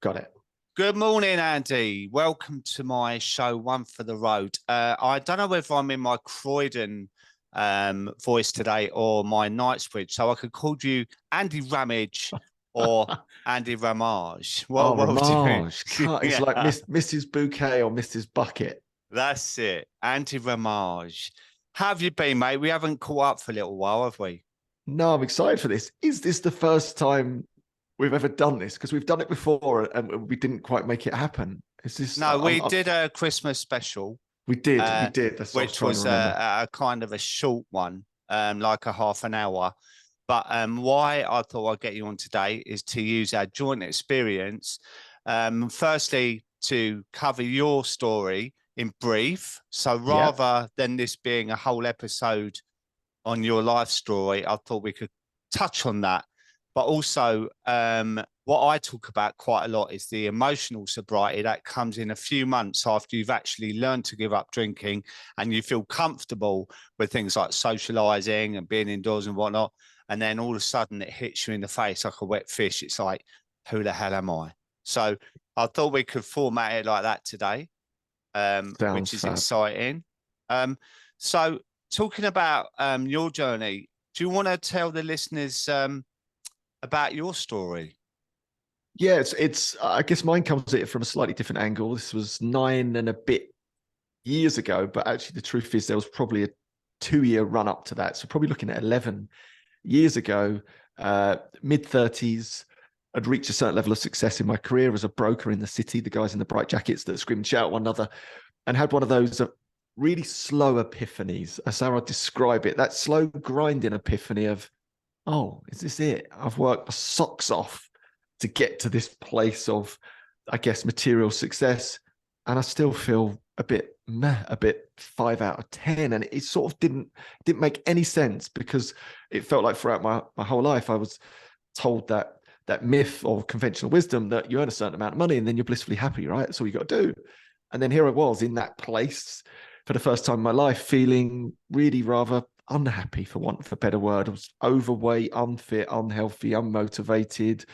Got it. Good morning, Andy. Welcome to my show, One for the Road. I don't know whether I'm in my Croydon voice today or my Knightsbridge, so I could call you Andy Ramage or Andy Ramage. What Ramage. It's like Yeah, Mrs. Bouquet or Mrs. Bucket. that's it. Andy Ramage. How have you been, mate? We haven't caught up for a little while, have we? No, I'm excited for this. Is this the first time we've ever done this? Because we've done it before and we didn't quite make it happen. Is this? No, we did a Christmas special. We did. That's what I was which trying was to remember. a kind of a short one, like a half an hour. But why I thought I'd get you on today is to use our joint experience. Firstly, to cover your story in brief. So rather than this being a whole episode on your life story, I thought we could touch on that. But also, what I talk about quite a lot is the emotional sobriety that comes in a few months after you've actually learned to give up drinking and you feel comfortable with things like socializing and being indoors and whatnot. And then all of a sudden it hits you in the face like a wet fish. It's like, who the hell am I? So I thought we could format it like that today, which is exciting. So talking about your journey, do you want to tell the listeners about your story? Yeah, it's. I guess mine comes at it from a slightly different angle. This was 9 and a bit years ago, but actually the truth is there was probably a 2-year run up to that. So probably looking at 11 years ago, mid-30s. I'd reached a certain level of success in my career as a broker in the city, the guys in the bright jackets that scream and shout at one another, and had one of those really slow epiphanies. That's how I describe it. That slow grinding epiphany of, oh, is this it? I've worked my socks off to get to this place of, I guess, material success. And I still feel a bit 5 out of 10. And it sort of didn't make any sense, because it felt like throughout my whole life, I was told that myth or conventional wisdom that you earn a certain amount of money and then you're blissfully happy, right? That's all you got to do. And then here I was in that place for the first time in my life, feeling really rather unhappy, for want of a better word. I was overweight, unfit, unhealthy, unmotivated.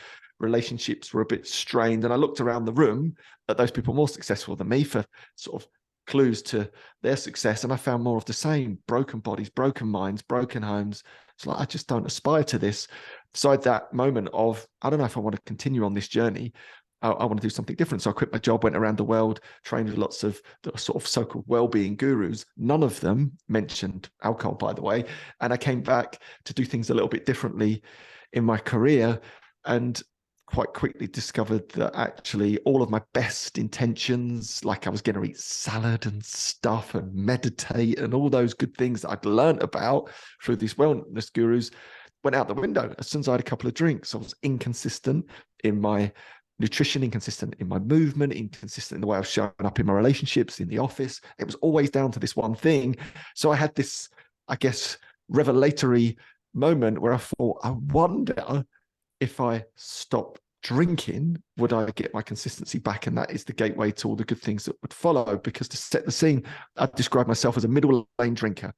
Relationships were a bit strained. And I looked around the room at those people more successful than me for sort of clues to their success. And I found more of the same: broken bodies, broken minds, broken homes. It's like, I just don't aspire to this. So I had that moment of, I don't know if I want to continue on this journey. I want to do something different. So I quit my job, went around the world, trained with lots of the sort of so-called well-being gurus. None of them mentioned alcohol, by the way. And I came back to do things a little bit differently in my career, and quite quickly discovered that actually all of my best intentions, like I was going to eat salad and stuff and meditate and all those good things that I'd learned about through these wellness gurus, went out the window as soon as I had a couple of drinks. I was inconsistent in my nutrition, inconsistent in my movement, inconsistent in the way I was showing up in my relationships, in the office. It was always down to this one thing. So I had this, I guess, revelatory moment where I thought, I wonder if I stop drinking, would I get my consistency back? And that is the gateway to all the good things that would follow. Because to set the scene, I describe myself as a middle lane drinker,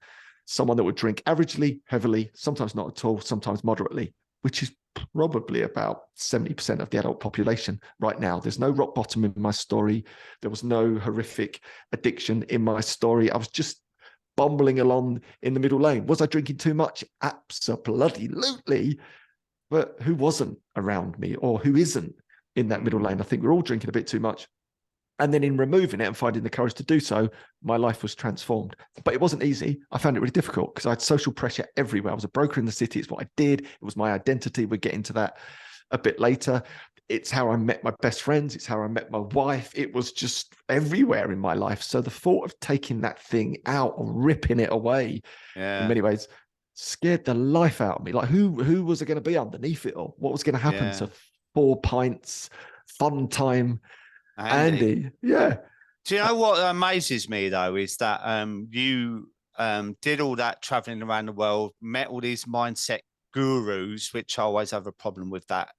someone that would drink averagely, heavily, sometimes not at all, sometimes moderately, which is probably about 70% of the adult population right now. There's no rock bottom in my story. There was no horrific addiction in my story. I was just bumbling along in the middle lane. Was I drinking too much? Absolutely. But who wasn't around me, or who isn't in that middle lane? I think we're all drinking a bit too much. And then in removing it and finding the courage to do so, my life was transformed. But it wasn't easy. I found it really difficult because I had social pressure everywhere. I was a broker in the city. It's what I did. It was my identity. We'll get into that a bit later. It's how I met my best friends. It's how I met my wife. It was just everywhere in my life. So the thought of taking that thing out or ripping it away, in many ways, scared the life out of me. Like, who was it going to be underneath it all? What was going to happen to 4 pints, fun time, Andy? Yeah. Do you know what amazes me though is that you did all that traveling around the world, met all these mindset gurus, which I always have a problem with that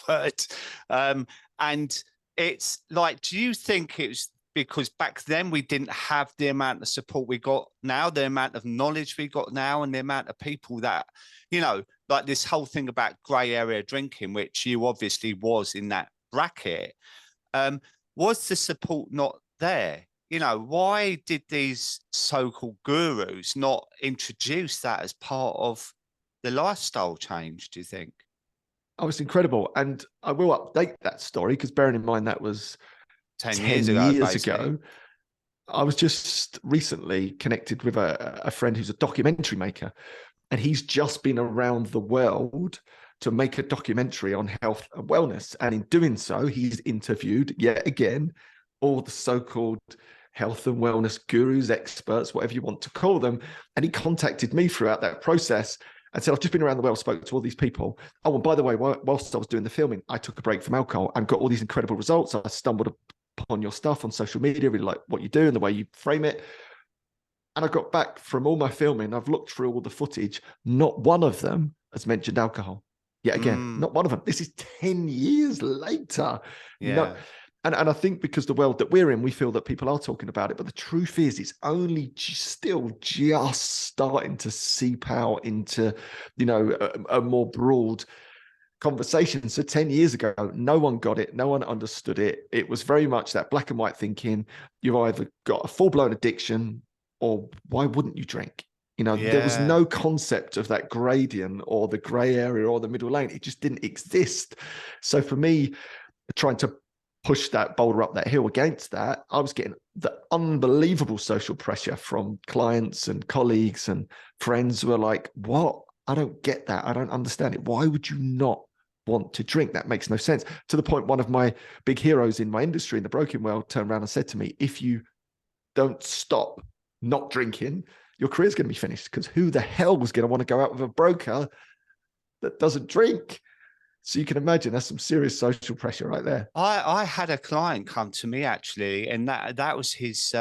word. And it's like, do you think it was because back then we didn't have the amount of support we got now, the amount of knowledge we got now, and the amount of people that, you know, like this whole thing about grey area drinking, which you obviously was in that bracket. Was the support not there? You know, why did these so-called gurus not introduce that as part of the lifestyle change, do you think? Oh, it's incredible. And I will update that story because bearing in mind that was 10 years 10 ago, years basically. ago, I was just recently connected with a friend who's a documentary maker, and he's just been around the world to make a documentary on health and wellness. And in doing so, he's interviewed yet again all the so-called health and wellness gurus, experts, whatever you want to call them. And he contacted me throughout that process and said, I've just been around the world, spoke to all these people. Oh, and by the way, whilst I was doing the filming, I took a break from alcohol and got all these incredible results. I stumbled upon your stuff on social media, really like what you do and the way you frame it. And I got back from all my filming. I've looked through all the footage. Not one of them has mentioned alcohol. Yet again, not one of them. This is 10 years later. No. Yeah. And I think because the world that we're in, we feel that people are talking about it. But the truth is, it's only still just starting to seep out into, a more broad conversation. So 10 years ago, no one got it. No one understood it. It was very much that black and white thinking. You've either got a full-blown addiction or why wouldn't you drink? There was Yeah. no concept of that gradient or the gray area or the middle lane. It just didn't exist. So for me, trying to push that boulder up that hill against that, I was getting the unbelievable social pressure from clients and colleagues and friends who were like, what? I don't get that. I don't understand it. Why would you not want to drink? That makes no sense. To the point, one of my big heroes in my industry, in the broking world, turned around and said to me, if you don't stop not drinking, your career's going to be finished, because who the hell was going to want to go out with a broker that doesn't drink? So you can imagine that's some serious social pressure right there. I had a client come to me actually, and that was his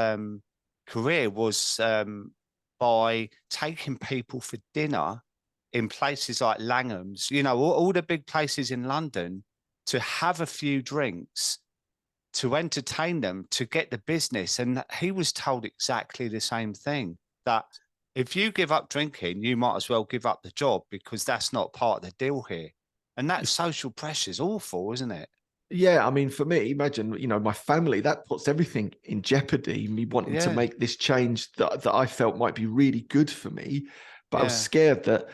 career was by taking people for dinner in places like Langham's, all the big places in London, to have a few drinks, to entertain them, to get the business. And he was told exactly the same thing, that if you give up drinking, you might as well give up the job, because that's not part of the deal here. And that social pressure is awful, isn't it? Yeah, I mean, for me, imagine, my family, that puts everything in jeopardy, me wanting to make this change that I felt might be really good for me. But I was scared that,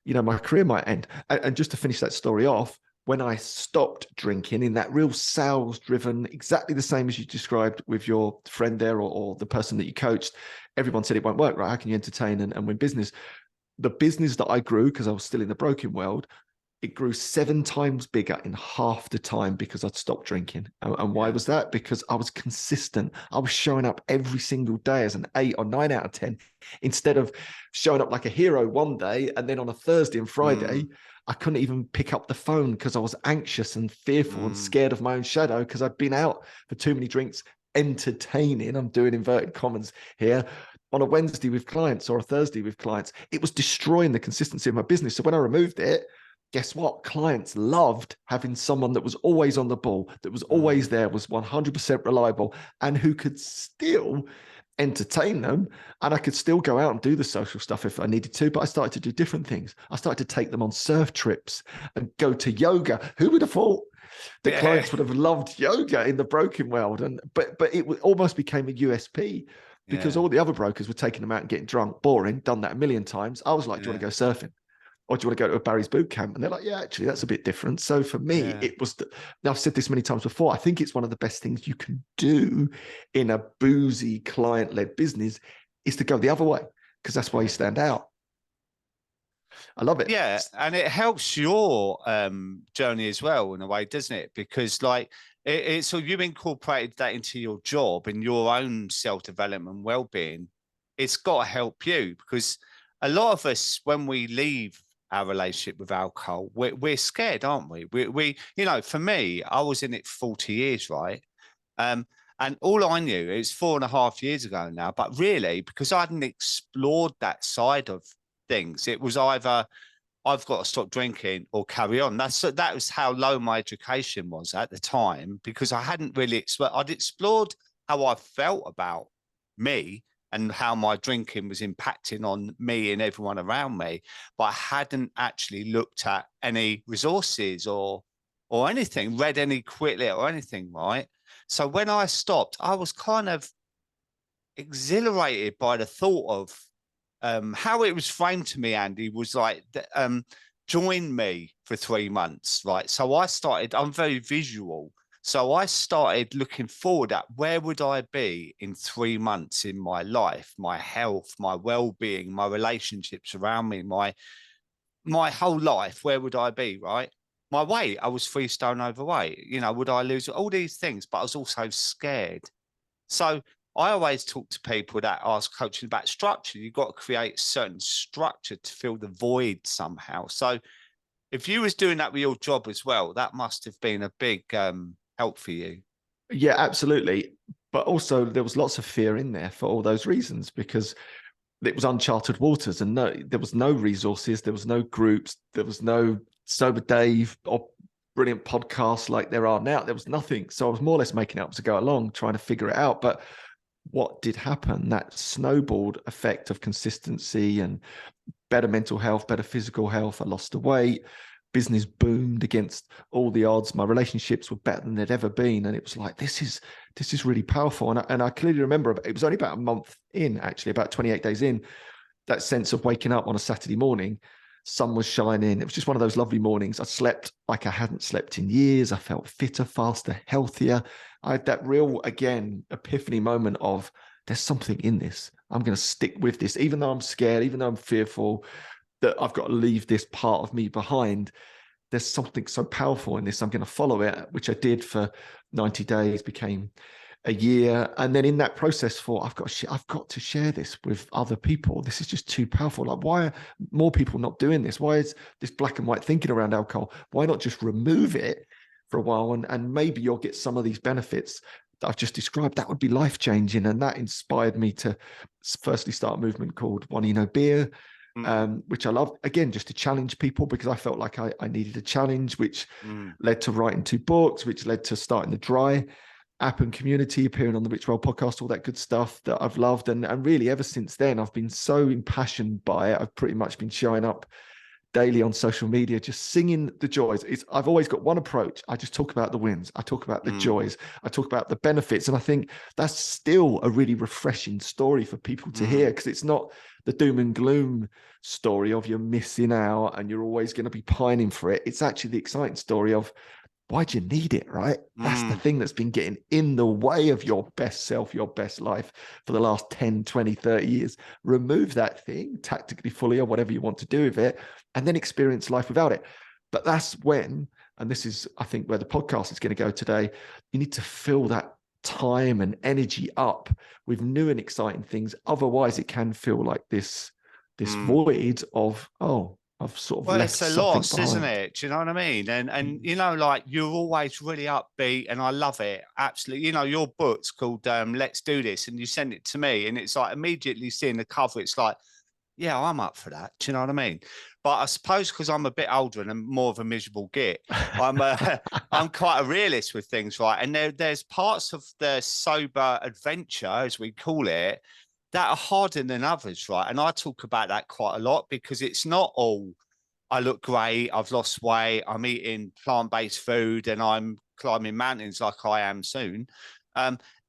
my career might end. And just to finish that story off, when I stopped drinking in that real sales driven, exactly the same as you described with your friend there, or the person that you coached, everyone said it won't work, right? How can you entertain and win business? The business that I grew, because I was still in the broking world, it grew 7 times bigger in half the time because I'd stopped drinking. And why was that? Because I was consistent. I was showing up every single day as an 8 or 9 out of 10, instead of showing up like a hero one day, and then on a Thursday and Friday, I couldn't even pick up the phone because I was anxious and fearful and scared of my own shadow, because I'd been out for too many drinks entertaining, I'm doing inverted commas here, on a Wednesday with clients or a Thursday with clients. It was destroying the consistency of my business. So when I removed it, guess what? Clients loved having someone that was always on the ball, that was always there, was 100% reliable, and who could still entertain them. And I could still go out and do the social stuff if I needed to, but I started to do different things. I started to take them on surf trips and go to yoga. Who would have thought that clients would have loved yoga in the broking world? But it almost became a USP, because all the other brokers were taking them out and getting drunk, boring, done that a million times. I was like, do you want to go surfing? Or do you want to go to a Barry's boot camp? And they're like, yeah, actually, that's a bit different. So for me, it was, now I've said this many times before, I think it's one of the best things you can do in a boozy client-led business is to go the other way, because that's why you stand out. I love it. Yeah, and it helps your journey as well in a way, doesn't it? Because like it's so you incorporated that into your job and your own self-development, well-being. It's got to help you, because a lot of us, when we leave our relationship with alcohol, we're scared, aren't we? We for me, I was in it 40 years, right? And all I knew, it was 4.5 years ago now, but really, because I hadn't explored that side of things, it was either I've got to stop drinking or carry on. That was how low my education was at the time, because I hadn't really explored. I'd explored how I felt about me and how my drinking was impacting on me and everyone around me, but I hadn't actually looked at any resources or anything, read any quit lit or anything, right? So when I stopped, I was kind of exhilarated by the thought of how it was framed to me. Andy, was like, join me for 3 months, right? So I'm very visual. So I started looking forward at where would I be in 3 months in my life, my health, my well-being, my relationships around me, my whole life. Where would I be, right? My weight, I was 3 stone overweight. Would I lose all these things? But I was also scared. So I always talk to people that ask coaching about structure. You've got to create certain structure to fill the void somehow. So if you was doing that with your job as well, that must have been a big help for you. Yeah, absolutely. But also there was lots of fear in there for all those reasons, because it was uncharted waters, and there was no resources, there was no groups, there was no Sober Dave or brilliant podcasts like there are now. There was nothing. So I was more or less making it up to go along, trying to figure it out. But what did happen, that snowballed effect of consistency and better mental health, better physical health. I lost the weight, business boomed against all the odds. My relationships were better than they'd ever been. And it was like, this is really powerful. And I clearly remember it was only about a month in, actually, about 28 days in, that sense of waking up on a Saturday morning, sun was shining. It was just one of those lovely mornings. I slept like I hadn't slept in years. I felt fitter, faster, healthier. I had that real, again, epiphany moment of there's something in this. I'm going to stick with this, even though I'm scared, even though I'm fearful that I've got to leave this part of me behind. There's something so powerful in this. I'm going to follow it, which I did for 90 days, became a year. And then in that process I've got to share this with other people. This is just too powerful. Like, why are more people not doing this? Why is this black and white thinking around alcohol? Why not just remove it for a while? And maybe you'll get some of these benefits that I've just described. That would be life-changing. And that inspired me to firstly start a movement called One No Beer, which I love, again, just to challenge people, because I felt like I needed a challenge, which led to writing 2 books, which led to starting the Dry app and community, appearing on the Rich Well podcast, all that good stuff that I've loved. And really, ever since then, I've been so impassioned by it. I've pretty much been showing up daily on social media, just singing the joys. I've always got one approach. I just talk about the wins. I talk about the joys. I talk about the benefits. And I think that's still a really refreshing story for people to hear, because it's not the doom and gloom story of you're missing out and you're always going to be pining for it. It's actually the exciting story of, why do you need it, right? That's the thing that's been getting in the way of your best self, your best life for the last 10, 20, 30 years. Remove that thing tactically, fully, or whatever you want to do with it, and then experience life without it. But that's when, and this is, I think, where the podcast is going to go today, you need to fill that time and energy up with new and exciting things. Otherwise, it can feel like this void of, I've sort of left it's a something loss, behind. isn't it? Do you know what I mean? And like, you're always really upbeat, and I love it. Absolutely. Your book's called Let's Do This, and you send it to me, and it's like, immediately seeing the cover, it's like, yeah, I'm up for that. Do you know what I mean? But I suppose because I'm a bit older and I'm more of a miserable git, I'm quite a realist with things, right? And there's parts of the sober adventure, as we call it, that are harder than others, right? And I talk about that quite a lot, because it's not all, I look great, I've lost weight, I'm eating plant-based food, and I'm climbing mountains like I am soon.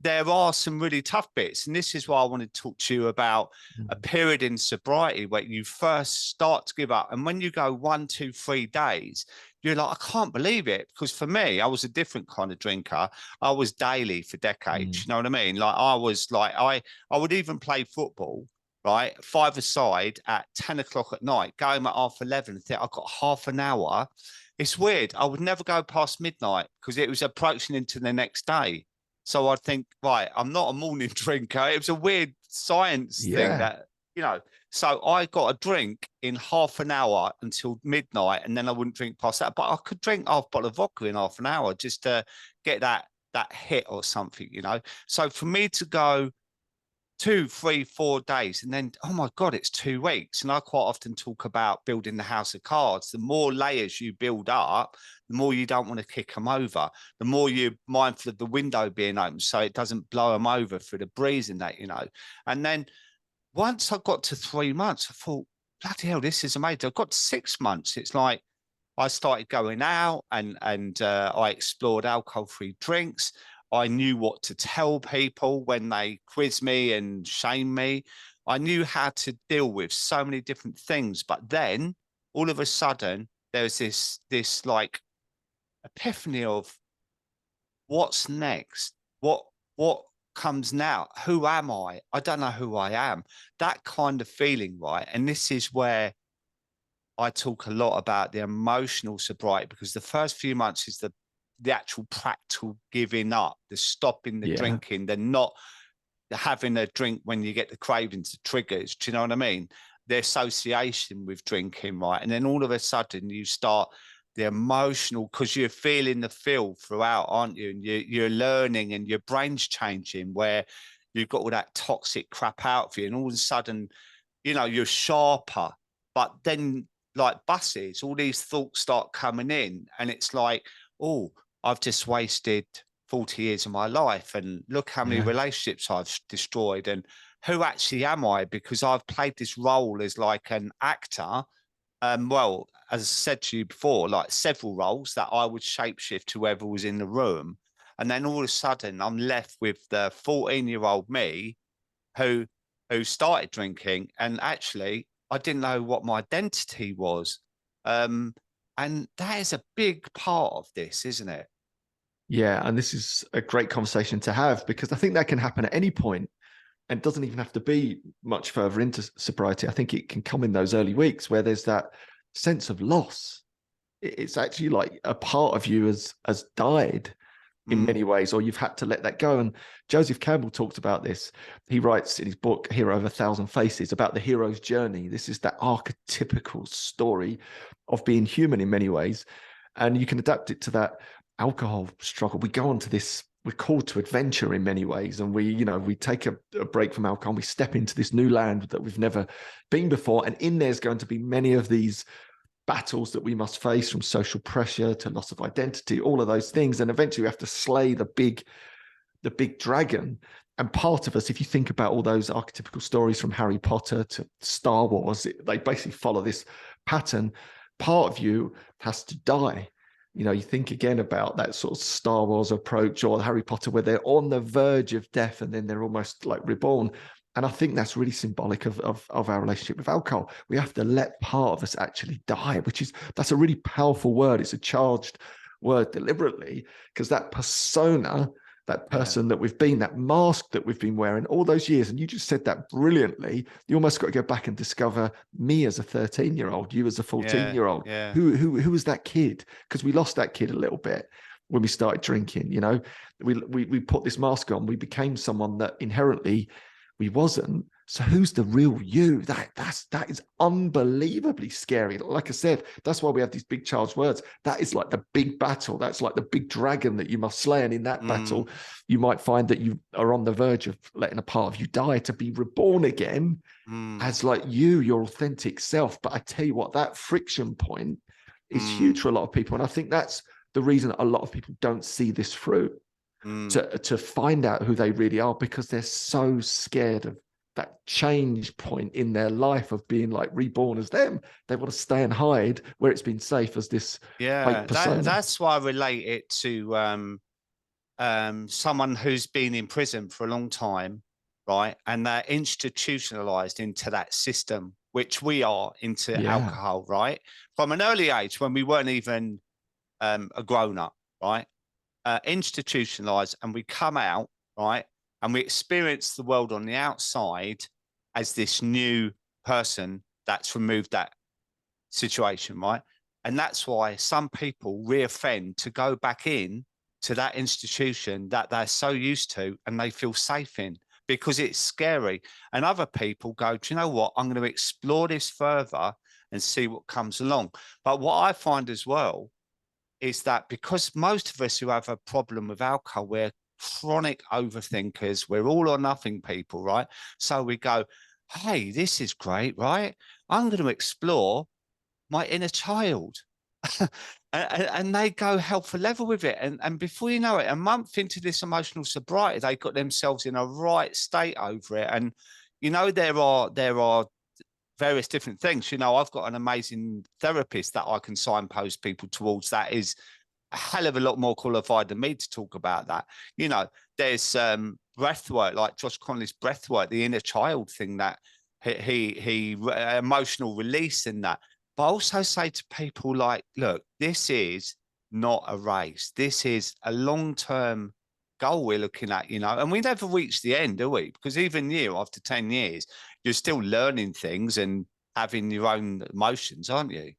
There are some really tough bits. And this is why I want to talk to you about a period in sobriety where you first start to give up. And when you go 1, 2, 3 days, you're like, I can't believe it. Because for me, I was a different kind of drinker. I was daily for decades. You know what I mean? Like, I was like, I would even play football, right? 5-a-side at 10 o'clock at night, going at 11:30 and think I've got half an hour. It's weird. I would never go past midnight because it was approaching into the next day. So I'd think, right, I'm not a morning drinker. It was a weird science thing that, so I got a drink in half an hour until midnight, and then I wouldn't drink past that. But I could drink half a bottle of vodka in half an hour just to get that hit or something, So for me to go 2, 3, 4 days, and then, oh my God, it's 2 weeks. And I quite often talk about building the house of cards. The more layers you build up, the more you don't want to kick them over, the more you're mindful of the window being open so it doesn't blow them over through the breeze and that, And then once I got to 3 months, I thought, bloody hell, this is amazing. I got to 6 months. It's like I started going out and I explored alcohol-free drinks. I knew what to tell people when they quiz me and shame me. I knew how to deal with so many different things. But then all of a sudden, there was this like epiphany of what's next? What comes now? Who am I? I don't know who I am. That kind of feeling, right? And this is where I talk a lot about the emotional sobriety, because the first few months is the actual practical giving up, the stopping the Yeah. drinking, the not having a drink when you get the cravings, the triggers. Do you know what I mean? The association with drinking, right? And then all of a sudden you start the emotional, because you're feeling the feel throughout, aren't you? And you're learning and your brain's changing, where you've got all that toxic crap out for you. And all of a sudden, you know, you're sharper. But then, like buses, all these thoughts start coming in. And it's like, oh, I've just wasted 40 years of my life. And look how many Yeah. relationships I've destroyed. And who actually am I? Because I've played this role as like an actor. Well, as I said to you before, like several roles that I would shapeshift whoever was in the room. And then all of a sudden I'm left with the 14-year-old me who started drinking. And actually I didn't know what my identity was. And that is a big part of this, isn't it? Yeah. And this is a great conversation to have, because I think that can happen at any point and doesn't even have to be much further into sobriety. I think it can come in those early weeks where there's that sense of loss. It's actually like a part of you has died in many ways, or you've had to let that go. And Joseph Campbell talked about this. He writes in his book, Hero of a Thousand Faces, about the hero's journey. This is that archetypical story of being human in many ways. And you can adapt it to that alcohol struggle. We go on to this, we're called to adventure in many ways. And we take a break from alcohol, we step into this new land that we've never been before. And in there's going to be many of these battles that we must face, from social pressure to loss of identity, all of those things. And eventually we have to slay the big dragon. And part of us, if you think about all those archetypical stories from Harry Potter to Star Wars, they basically follow this pattern. Part of you has to die. You think again about that sort of Star Wars approach, or Harry Potter, where they're on the verge of death and then they're almost like reborn. And I think that's really symbolic of our relationship with alcohol. We have to let part of us actually die, that's a really powerful word. It's a charged word deliberately, because that persona, that person that we've been, that mask that we've been wearing all those years. And you just said that brilliantly. You almost got to go back and discover me as a 13-year-old, you as a 14-year-old. Yeah. Who was that kid? Because we lost that kid a little bit when we started drinking. We put this mask on. We became someone that inherently we wasn't. So who's the real you? That is unbelievably scary. Like I said, that's why we have these big charged words. That is like the big battle. That's like the big dragon that you must slay. And in that battle, you might find that you are on the verge of letting a part of you die to be reborn again as like your authentic self. But I tell you what, that friction point is huge for a lot of people. And I think that's the reason a lot of people don't see this through. To find out who they really are, because they're so scared of that change point in their life of being like reborn as them. They want to stay and hide where it's been safe as this fake persona. That's why I relate it to someone who's been in prison for a long time, right? And they're institutionalized into that system, which we are into alcohol, right? From an early age, when we weren't even a grown-up, right? Institutionalized, and we come out, right, and we experience the world on the outside as this new person that's removed that situation, right? And that's why some people reoffend to go back in to that institution that they're so used to and they feel safe in, because it's scary. And other people go, do you know what, I'm going to explore this further and see what comes along. But what I find as well is that because most of us who have a problem with alcohol, we're chronic overthinkers, we're all or nothing people, right? So we go, hey, this is great, right? I'm going to explore my inner child. and they go hell for leather with it. And before you know it, a month into this emotional sobriety, they got themselves in a right state over it. And, there are various different things. I've got an amazing therapist that I can signpost people towards that is a hell of a lot more qualified than me to talk about that. You know, there's breath work, like Josh Conley's breath work, the inner child thing, that he emotional release in that. But I also say to people like, look, this is not a race. This is a long-term goal we're looking at, you know, and we never reach the end, do we? Because even you, after 10 years, you're still learning things and having your own emotions, aren't you?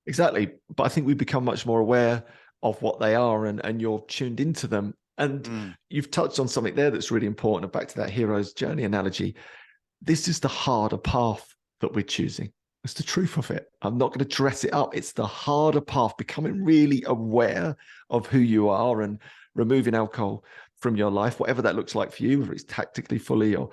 Exactly. But I think we become much more aware of what they are, and you're tuned into them. And Mm. you've touched on something there that's really important. Back to that hero's journey analogy. This is the harder path that we're choosing. It's the truth of it. I'm not going to dress it up. It's the harder path, becoming really aware of who you are and removing alcohol from your life, whatever that looks like for you, whether it's tactically, fully, or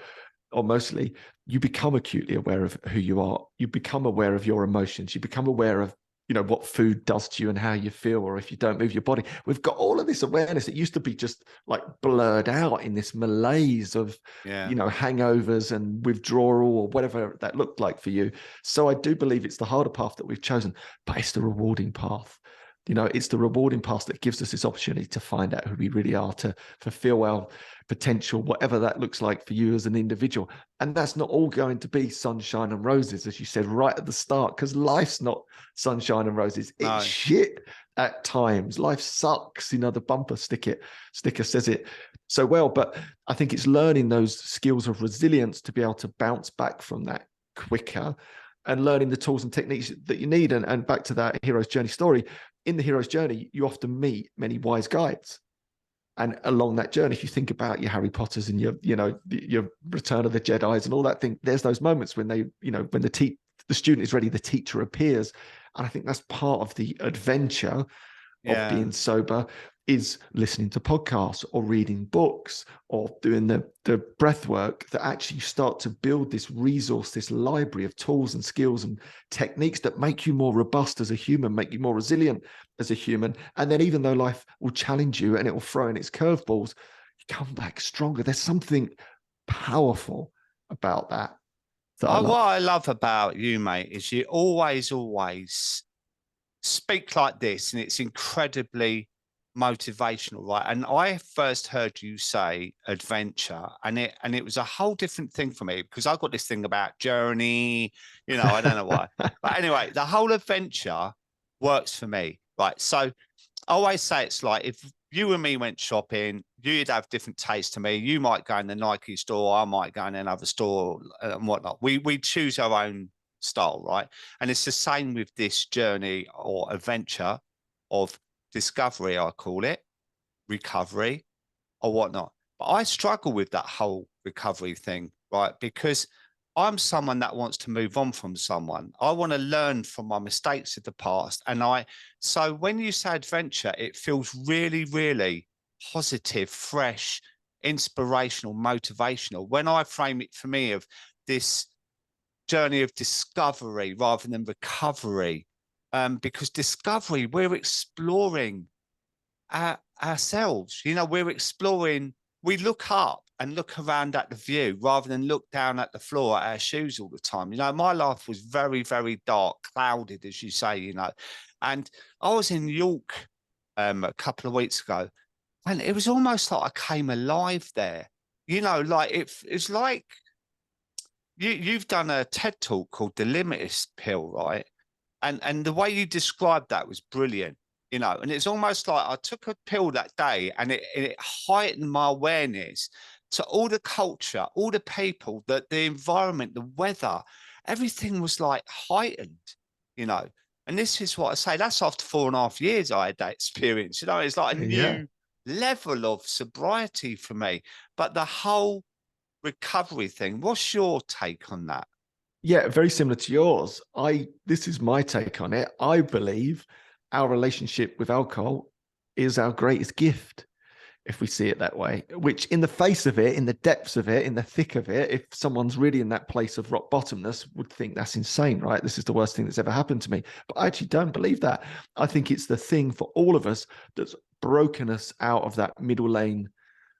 mostly. You become acutely aware of who you are. You become aware of your emotions. You become aware of, you know, what food does to you and how you feel, or if you don't move your body. We've got all of this awareness. It used to be just like blurred out in this malaise of, Yeah. you know, hangovers and withdrawal or whatever that looked like for you. So I do believe it's the harder path that we've chosen, but it's the rewarding path. You know, it's the rewarding path that gives us this opportunity to find out who we really are, to fulfill our potential, whatever that looks like for you as an individual. And that's not all going to be sunshine and roses, as you said right at the start, because life's not sunshine and roses. It's No. shit at times. Life sucks. You know, the bumper sticker says it so well. But I think it's learning those skills of resilience to be able to bounce back from that quicker, and learning the tools and techniques that you need. And back to that hero's journey story. In the hero's journey, you often meet many wise guides. And along that journey, if you think about your Harry Potters and your Return of the Jedis and all that thing, there's those moments when they, you know, when the student is ready, the teacher appears. And I think that's part of the adventure of being sober, is listening to podcasts or reading books or doing the breath work, that actually start to build this resource, this library of tools and skills and techniques that make you more robust as a human, make you more resilient as a human. And then even though life will challenge you and it will throw in its curveballs, you come back stronger. There's something powerful about that I What love. I love about you, mate, is you always speak like this, and it's incredibly motivational, right? And I first heard you say adventure, and it was a whole different thing for me, because I got this thing about journey, you know, I don't know why. But anyway, the whole adventure works for me, right? So I always say it's like, if you and me went shopping, you'd have different tastes to me. You might go in the Nike store, I might go in another store and whatnot. We choose our own style, right? And it's the same with this journey or adventure of discovery, I call it, recovery or whatnot. But I struggle with that whole recovery thing, right? Because I'm someone that wants to move on from someone. I want to learn from my mistakes of the past. So when you say adventure, it feels really, really positive, fresh, inspirational, motivational. When I frame it for me of this journey of discovery rather than recovery, because discovery, we're exploring ourselves. You know, we're exploring. We look up and look around at the view rather than look down at the floor at our shoes all the time. You know, my life was very, very dark, clouded, as you say. You know, and I was in York a couple of weeks ago, and it was almost like I came alive there. You know, like it's like you've done a TED talk called The Limitless Pill, right? And the way you described that was brilliant, you know. And it's almost like I took a pill that day, and it heightened my awareness to all the culture, all the people, the environment, the weather, everything was like heightened, you know. And this is what I say. That's after 4.5 years I had that experience. You know, it's like a Yeah. new level of sobriety for me. But the whole recovery thing, what's your take on that? Yeah, very similar to yours. This is my take on it. I believe our relationship with alcohol is our greatest gift, if we see it that way. Which, in the face of it, in the depths of it, in the thick of it, if someone's really in that place of rock bottomness, would think that's insane, right? This is the worst thing that's ever happened to me. But I actually don't believe that. I think it's the thing for all of us that's broken us out of that middle lane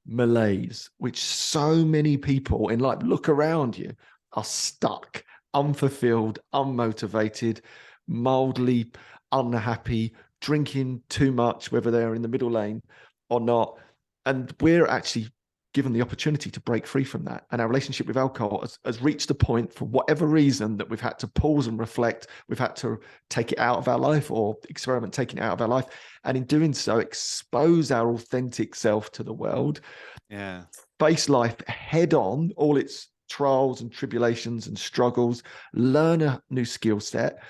malaise, which so many people in life, look around you, are stuck, unfulfilled, unmotivated, mildly unhappy, drinking too much, whether they're in the middle lane or not. And we're actually given the opportunity to break free from that. And our relationship with alcohol has reached a point, for whatever reason, that we've had to pause and reflect. We've had to take it out of our life, or experiment taking it out of our life. And in doing so, expose our authentic self to the world. Yeah. Face life head on, all its trials and tribulations and struggles, learn a new skill set,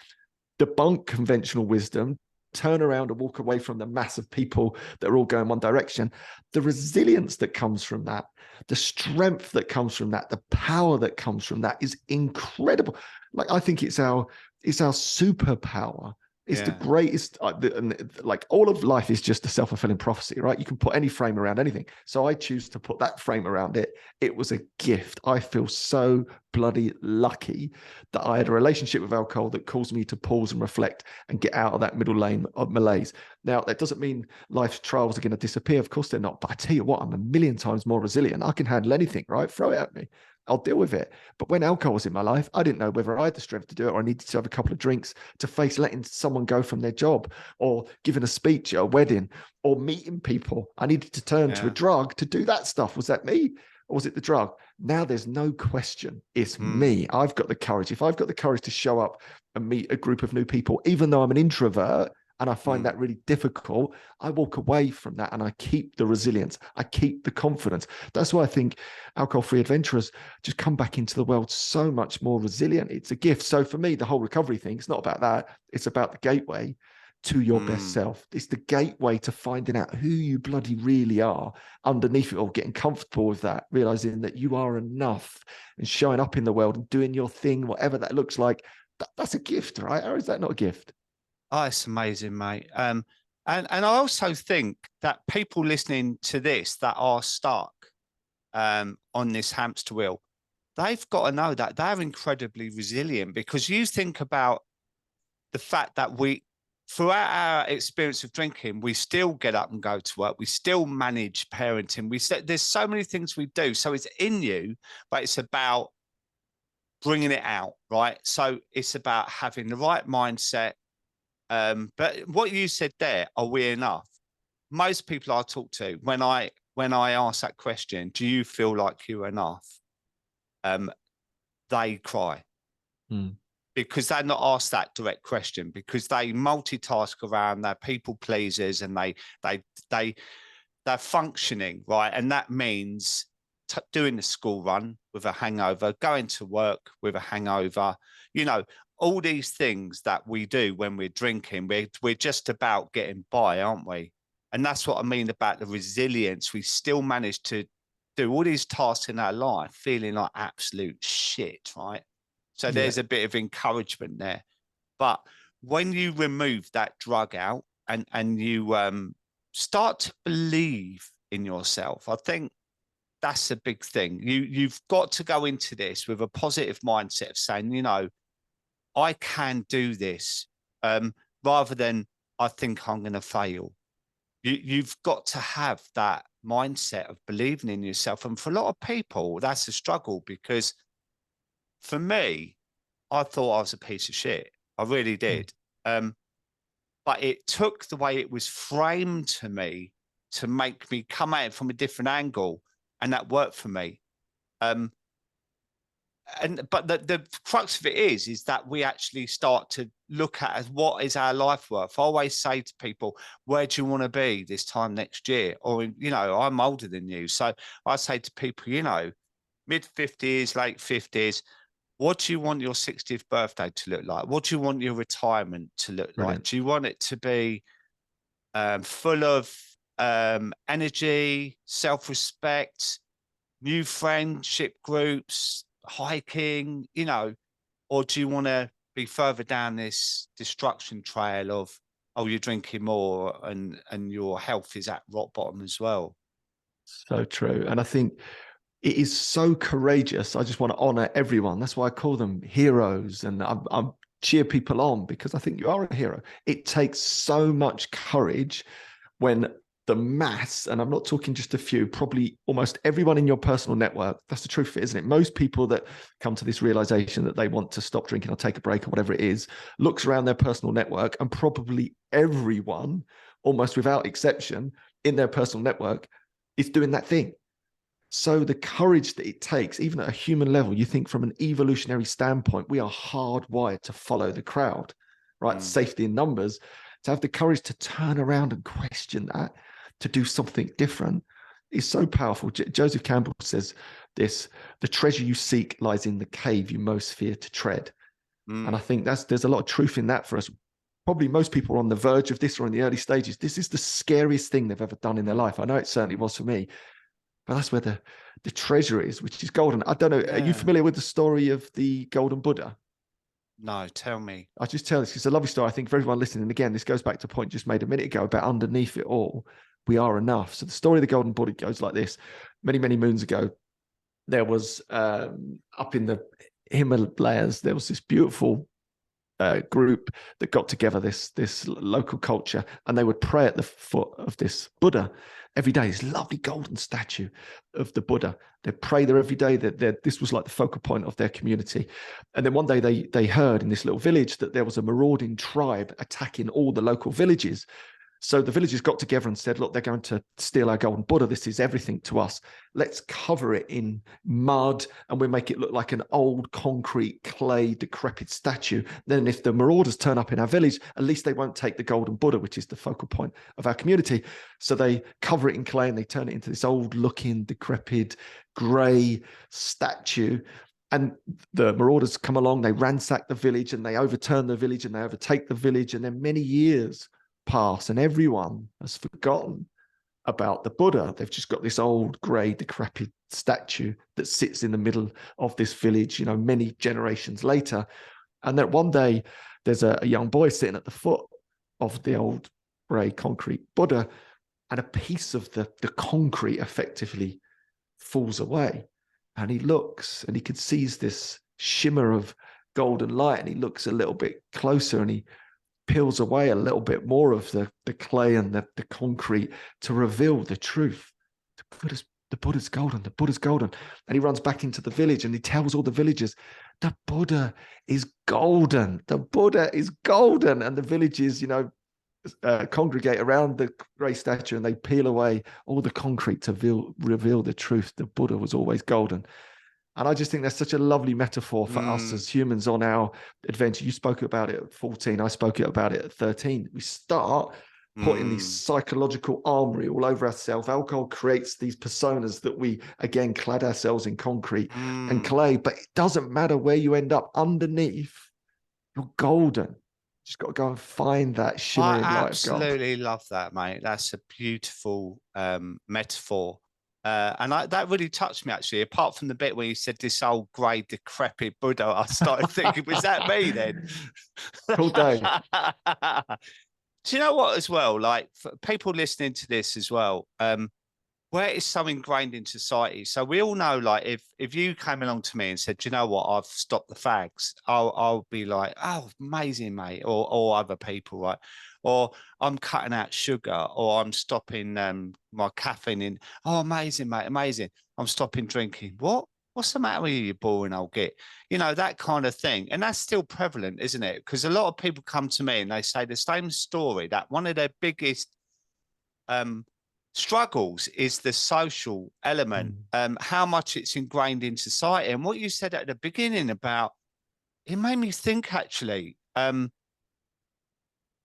debunk conventional wisdom, turn around and walk away from the mass of people that are all going one direction. The resilience that comes from that, the strength that comes from that, the power that comes from that is incredible. Like, I think it's our superpower. It's the greatest, like, all of life is just a self-fulfilling prophecy, right? You can put any frame around anything. So I choose to put that frame around it. It was a gift. I feel so bloody lucky that I had a relationship with alcohol that caused me to pause and reflect and get out of that middle lane of malaise. Now, that doesn't mean life's trials are going to disappear. Of course they're not. But I tell you what, I'm a million times more resilient. I can handle anything, right? Throw it at me. I'll deal with it. But when alcohol was in my life, I didn't know whether I had the strength to do it, or I needed to have a couple of drinks to face letting someone go from their job, or giving a speech at a wedding, or meeting people. I needed to turn to a drug to do that stuff. Was that me, or was it the drug? Now there's no question. It's me. I've got the courage. If I've got the courage to show up and meet a group of new people, even though I'm an introvert, and I find that really difficult, I walk away from that and I keep the resilience. I keep the confidence. That's why I think alcohol-free adventurers just come back into the world so much more resilient. It's a gift. So for me, the whole recovery thing, it's not about that. It's about the gateway to your best self. It's the gateway to finding out who you bloody really are underneath it all, getting comfortable with that, realizing that you are enough, and showing up in the world and doing your thing, whatever that looks like. That's a gift, right? Or is that not a gift? Oh, it's amazing, mate. And I also think that people listening to this that are stuck on this hamster wheel, they've got to know that they're incredibly resilient, because you think about the fact that throughout our experience of drinking, we still get up and go to work. We still manage parenting. There's so many things we do. So it's in you, but it's about bringing it out, right? So it's about having the right mindset. But what you said there, are we enough? Most people I talk to, when I ask that question, do you feel like you're enough? They cry. Because they're not asked that direct question, because they multitask around, they're people pleasers, and they're functioning, right? And that means doing the school run with a hangover, going to work with a hangover, all these things that we do when we're drinking. We're just about getting by, aren't we? And that's what I mean about the resilience. We still manage to do all these tasks in our life feeling like absolute shit, right? So there's a bit of encouragement there. But when you remove that drug out and you start to believe in yourself, I think that's a big thing. You've got to go into this with a positive mindset of saying, I can do this, rather than I think I'm going to fail. You've got to have that mindset of believing in yourself. And for a lot of people, that's a struggle, because for me, I thought I was a piece of shit. I really did. But it took the way it was framed to me to make me come at it from a different angle, and that worked for me. But the crux of it is that we actually start to look at what is our life worth. I always say to people, where do you want to be this time next year? Or, I'm older than you. So I say to people, mid-50s, late 50s, what do you want your 60th birthday to look like? What do you want your retirement to look like? Do you want it to be full of energy, self-respect, new friendship groups, hiking, or do you want to be further down this destruction trail of, you're drinking more and your health is at rock bottom as well? So true. And I think it is so courageous. I just want to honor everyone. That's why I call them heroes. And I'm cheer people on, because I think you are a hero. It takes so much courage when the mass, and I'm not talking just a few, probably almost everyone in your personal network, that's the truth of it, isn't it? Most people that come to this realization that they want to stop drinking or take a break or whatever it is, looks around their personal network, and probably everyone, almost without exception, in their personal network is doing that thing. So the courage that it takes, even at a human level, you think from an evolutionary standpoint, we are hardwired to follow the crowd, right? Safety in numbers. To have the courage to turn around and question that, to do something different, is so powerful. Joseph Campbell says this: the treasure you seek lies in the cave you most fear to tread. And I think there's a lot of truth in that for us. Probably most people are on the verge of this or in the early stages. This is the scariest thing they've ever done in their life. I know it certainly was for me, but that's where the treasure is, which is golden. I don't know. Yeah. Are you familiar with the story of the golden Buddha? No, tell me. I'll just tell this. It's a lovely story, I think, for everyone listening. And again, this goes back to a point just made a minute ago about underneath it all, we are enough. So the story of the golden Buddha goes like this. Many, many moons ago, there was up in the Himalayas, there was this beautiful group that got together, this local culture, and they would pray at the foot of this Buddha every day, this lovely golden statue of the Buddha. They'd pray there every day. This was like the focal point of their community. And then one day they heard in this little village that there was a marauding tribe attacking all the local villages. So the villagers got together and said, look, they're going to steal our golden Buddha. This is everything to us. Let's cover it in mud and we'll make it look like an old concrete, clay, decrepit statue. Then if the marauders turn up in our village, at least they won't take the golden Buddha, which is the focal point of our community. So they cover it in clay and they turn it into this old looking, decrepit, gray statue. And the marauders come along, they ransack the village and they overturn the village and they overtake the village. And then many years pass and everyone has forgotten about the Buddha. They've just got this old grey decrepit statue that sits in the middle of this village, many generations later. And then one day there's a young boy sitting at the foot of the old grey concrete Buddha, and a piece of the concrete effectively falls away, and he looks and he can see this shimmer of golden light, and he looks a little bit closer and he peels away a little bit more of the clay and the concrete to reveal the truth. The Buddha's golden, the Buddha's golden. And he runs back into the village and he tells all the villagers, the Buddha is golden, the Buddha is golden. And the villagers, congregate around the grey statue and they peel away all the concrete to reveal the truth. The Buddha was always golden. And I just think that's such a lovely metaphor for us as humans on our adventure. You spoke about it at 14. I spoke about it at 13. We start putting these psychological armory all over ourselves. Alcohol creates these personas that we, again, clad ourselves in concrete and clay. But it doesn't matter where you end up underneath, you're golden. Just got to go and find that shimmering light of God. I absolutely love that, mate. That's a beautiful metaphor. And that really touched me, actually. Apart from the bit where you said this old grey decrepit Buddha, I started thinking, was that me then? All day. Do you know what, as well? Like, for people listening to this as well, where it's so ingrained in society. So we all know, like, if you came along to me and said, do you know what, I've stopped the fags, I'll be like, oh, amazing, mate. Or other people, right? Or I'm cutting out sugar, or I'm stopping my caffeine in. Oh, amazing, mate, amazing. I'm stopping drinking. What? What's the matter with you, you boring old git? That kind of thing. And that's still prevalent, isn't it? Because a lot of people come to me and they say the same story, that one of their biggest struggles is the social element, how much it's ingrained in society. And what you said at the beginning about, it made me think, actually,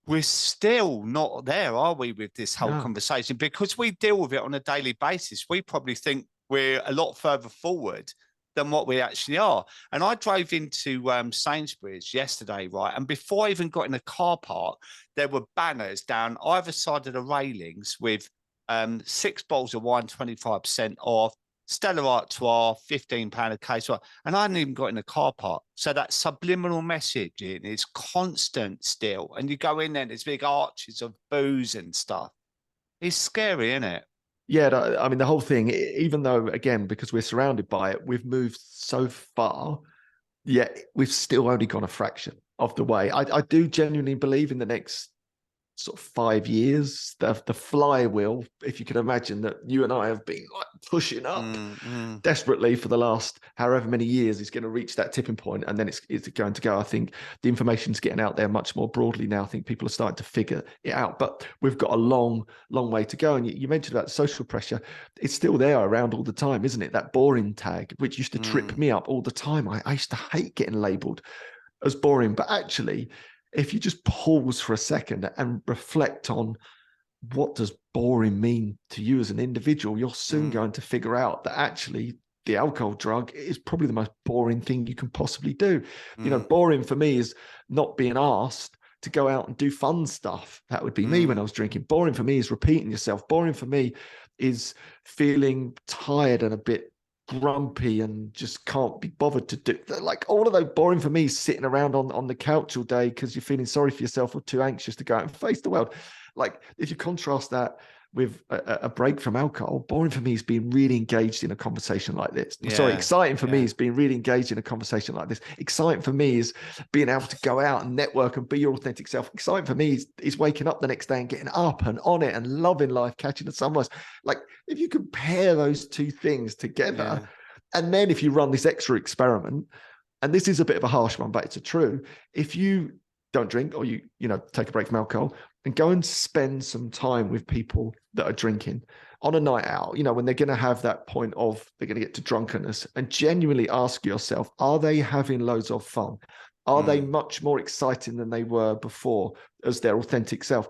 we're still not there, are we, with this whole conversation? Because we deal with it on a daily basis. We probably think we're a lot further forward than what we actually are. And I drove into Sainsbury's yesterday, right? And before I even got in the car park, there were banners down either side of the railings with 6 bottles of wine, 25% off, Stella Artois, £15 a case. And I hadn't even got in the car park. So that subliminal messaging is constant still. And you go in there, there's big arches of booze and stuff. It's scary, isn't it? Yeah, I mean, the whole thing, even though, again, because we're surrounded by it, we've moved so far, yet we've still only gone a fraction of the way. I do genuinely believe in the next sort of 5 years, the flywheel, if you can imagine, that you and I have been like pushing up desperately for the last however many years, is going to reach that tipping point, and then it's going to go. I think the information's getting out there much more broadly now. I think people are starting to figure it out, but we've got a long way to go. And you mentioned about social pressure. It's still there around all the time, isn't it? That boring tag, which used to trip me up all the time. I used to hate getting labeled as boring, but actually, if you just pause for a second and reflect on what does boring mean to you as an individual, you're soon going to figure out that actually the alcohol drug is probably the most boring thing you can possibly do. You know, boring for me is not being asked to go out and do fun stuff. That would be me when I was drinking. Boring for me is repeating yourself. Boring for me is feeling tired and a bit grumpy and just can't be bothered to do, like, all of those. Boring for me is sitting around on the couch all day because you're feeling sorry for yourself or too anxious to go out and face the world. Like, if you contrast that with a break from alcohol, boring for me is being really engaged in a conversation like this. Sorry, exciting for me is being really engaged in a conversation like this. Exciting for me is being able to go out and network and be your authentic self. Exciting for me is waking up the next day and getting up and on it and loving life, catching the sunrise. Like, if you compare those two things together, and then if you run this extra experiment, and this is a bit of a harsh one, but it's a true, if you don't drink, or you take a break from alcohol and go and spend some time with people that are drinking on a night out, when they're going to have that point of they're going to get to drunkenness, and genuinely ask yourself, are they having loads of fun? Are they much more exciting than they were before as their authentic self?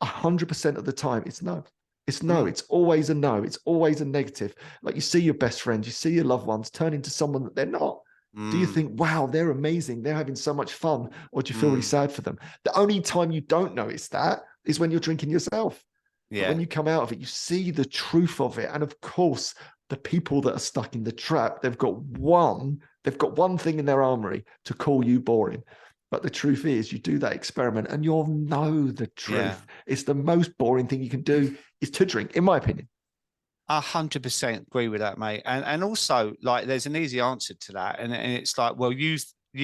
100% of the time, it's no. It's no. It's always a no. It's always a negative. Like, you see your best friends, you see your loved ones turn into someone that they're not. Do you think, wow, they're amazing, they're having so much fun? Or do you feel really sad for them? The only time you don't notice that is when you're drinking yourself. But when you come out of it, you see the truth of it. And of course, the people that are stuck in the trap, they've got one thing in their armory to call you boring. But the truth is, you do that experiment and you'll know the truth. It's the most boring thing you can do is to drink, in my opinion. 100% agree with that, mate. And also, like, there's an easy answer to that. And it's like, well, you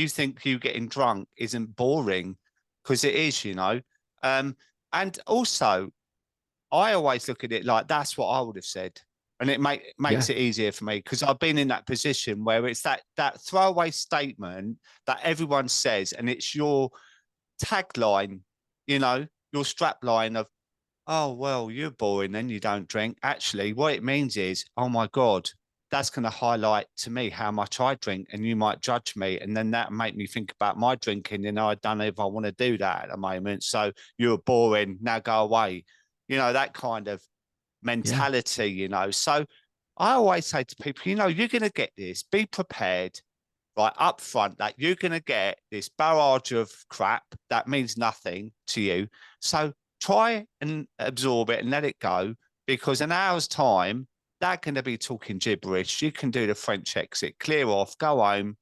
think you getting drunk isn't boring, because it is, and also, I always look at it like that's what I would have said. And it makes it easier for me, because I've been in that position where it's that throwaway statement that everyone says, and it's your tagline, your strap line of, oh, well, you're boring, then you don't drink. Actually, what it means is, oh my God, that's going to highlight to me how much I drink, and you might judge me. And then that make me think about my drinking. And I don't know if I want to do that at the moment. So you're boring, now go away. That kind of mentality, So I always say to people, you're going to get this. Be prepared, right, up front, that you're going to get this barrage of crap that means nothing to you. So try and absorb it and let it go, because an hour's time, they're going to be talking gibberish. You can do the French exit, clear off, go home,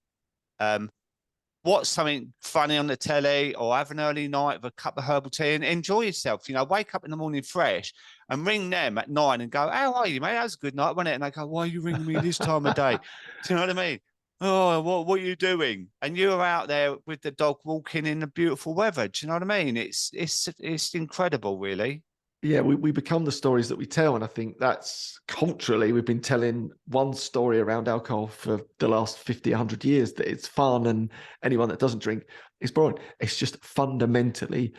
watch something funny on the telly, or have an early night with a cup of herbal tea and enjoy yourself. Wake up in the morning fresh and ring them at 9 and go, how are you, mate? That was a good night, wasn't it? And they go, why are you ringing me this time of day? Do you know what I mean? Oh, what are you doing? And you're out there with the dog walking in the beautiful weather. Do you know what I mean? It's incredible, really. Yeah, we become the stories that we tell. And I think that's culturally, we've been telling one story around alcohol for the last 50, 100 years, that it's fun and anyone that doesn't drink is boring. It's just fundamentally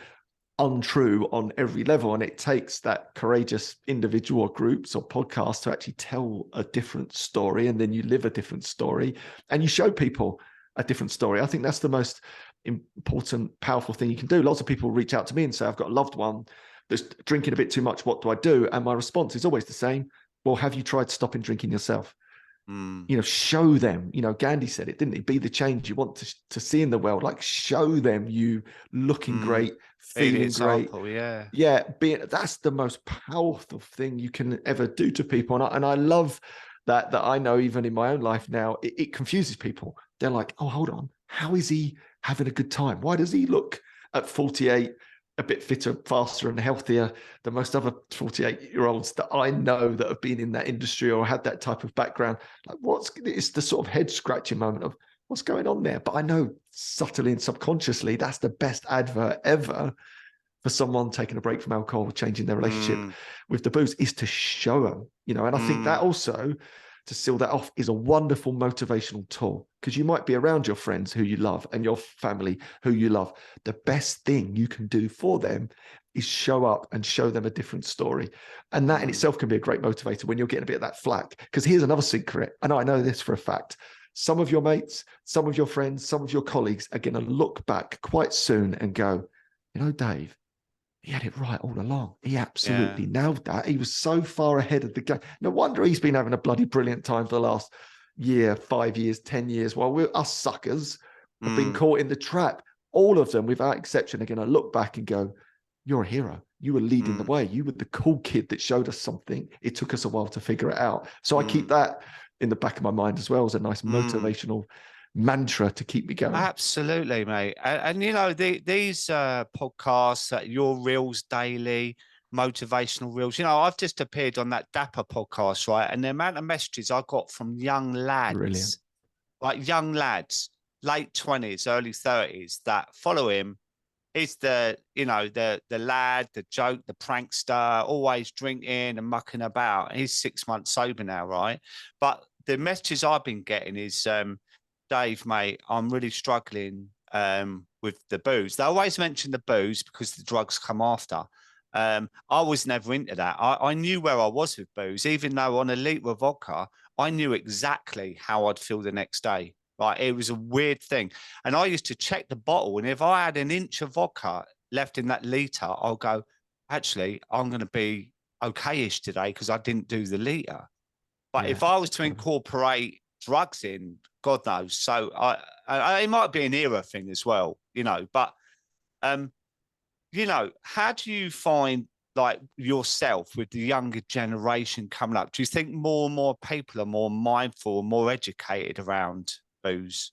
untrue on every level. And it takes that courageous individual or groups or podcasts to actually tell a different story. And then you live a different story and you show people a different story. I think that's the most important, powerful thing you can do. Lots of people reach out to me and say, I've got a loved one that's drinking a bit too much. What do I do? And my response is always the same. Well, have you tried stopping drinking yourself? Show them, Gandhi said it, didn't he? Be the change you want to see in the world. Like, show them you looking great, feeling great. Yeah. That's the most powerful thing you can ever do to people. And I love that I know even in my own life now, it confuses people. They're like, oh, hold on. How is he having a good time? Why does he look at 48 a bit fitter, faster and healthier than most other 48-year-olds that I know that have been in that industry or had that type of background? Like, it's the sort of head scratching moment of what's going on there. But I know subtly and subconsciously, that's the best advert ever for someone taking a break from alcohol, changing their relationship Mm, with the booze, is to show them, and I think that mm, also, to seal that off, is a wonderful motivational tool, because you might be around your friends who you love and your family who you love. The best thing you can do for them is show up and show them a different story. And that in mm, itself can be a great motivator when you're getting a bit of that flack. Because here's another secret, and I know this for a fact. Some of your mates, some of your friends, some of your colleagues are going to look back quite soon and go, Dave, he had it right all along. He yeah. absolutely nailed that. He was so far ahead of the game. No wonder he's been having a bloody brilliant time for the last year, 5 years, 10 years, while us suckers have been Mm, caught in the trap. All of them, without exception, are going to look back and go, you're a hero. You were leading the mm, way. You were the cool kid that showed us something. It took us a while to figure it out. So I keep mm, that in the back of my mind as well as a nice mm. motivational mantra to keep me going. Absolutely, mate. And these podcasts, your reels daily, motivational reels. I've just appeared on that Dapper podcast, right? And the amount of messages I got from young Brilliant. lads, like young lads, late 20s, early 30s, that follow him. He's the lad, the joke, the prankster, always drinking and mucking about. He's 6 months sober now, right? But the messages I've been getting is, Dave, mate, I'm really struggling with the booze. They always mention the booze because the drugs come after. I was never into that. I knew where I was with booze, even though on a litre of vodka, I knew exactly how I'd feel the next day. Like, it was a weird thing. And I used to check the bottle, and if I had an inch of vodka left in that litre, I'll go, actually, I'm going to be okay-ish today because I didn't do the litre. But Yeah. if I was to incorporate drugs in, God knows. So it might be an era thing as well, But how do you find, like, yourself with the younger generation coming up? Do you think more and more people are more mindful, more educated around booze?